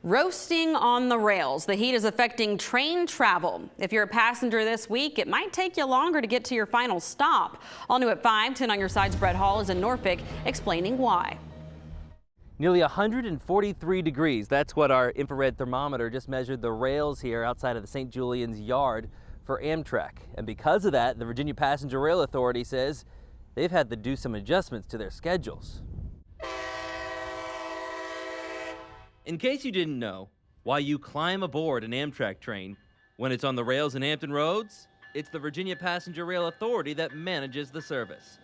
Roasting on the rails. The heat is affecting train travel. If you're a passenger this week, it might take you longer to get to your final stop. All new at 5, 10 on your side's Brett Hall is in Norfolk explaining why. Nearly 143 degrees. That's what our infrared thermometer just measured the rails here outside of the St. Julian's yard for Amtrak. And because of that, the Virginia Passenger Rail Authority says they've had to do some adjustments to their schedules. In case you didn't know, why you climb aboard an Amtrak train when it's on the rails in Hampton Roads, it's the Virginia Passenger Rail Authority that manages the service.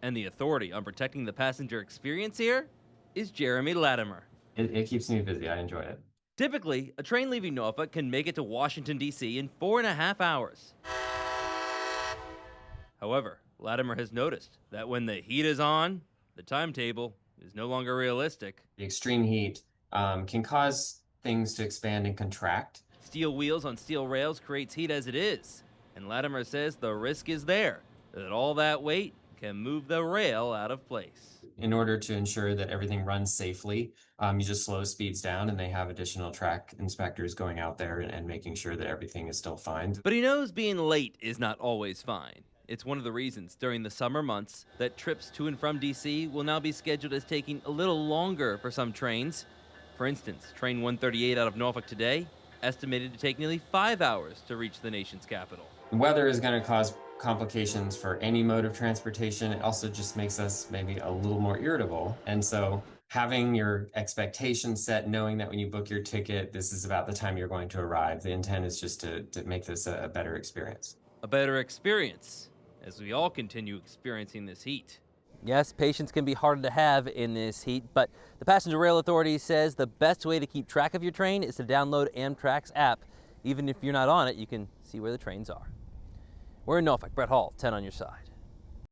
And the authority on protecting the passenger experience here is Jeremy Latimer. It keeps me busy. I enjoy it. Typically, a train leaving Norfolk can make it to Washington, D.C. in 4.5 hours. However, Latimer has noticed that when the heat is on, the timetable is no longer realistic. The extreme heat can cause things to expand and contract. Steel wheels on steel rails creates heat as it is, and Latimer says the risk is there that all that weight can move the rail out of place. In order to ensure that everything runs safely, you just slow speeds down, and they have additional track inspectors going out there and making sure that everything is still fine. But he knows being late is not always fine. It's one of the reasons during the summer months that trips to and from D.C. will now be scheduled as taking a little longer for some trains. For instance, train 138 out of Norfolk today, estimated to take nearly 5 hours to reach the nation's capital. Weather is going to cause complications for any mode of transportation. It also just makes us maybe a little more irritable. And so having your expectations set, knowing that when you book your ticket, this is about the time you're going to arrive. The intent is just to make this a better experience. A better experience as we all continue experiencing this heat. Yes, patience can be harder to have in this heat, but the Passenger Rail Authority says the best way to keep track of your train is to download Amtrak's app. Even if you're not on it, you can see where the trains are. We're in Norfolk. Brett Hall, 10 on your side.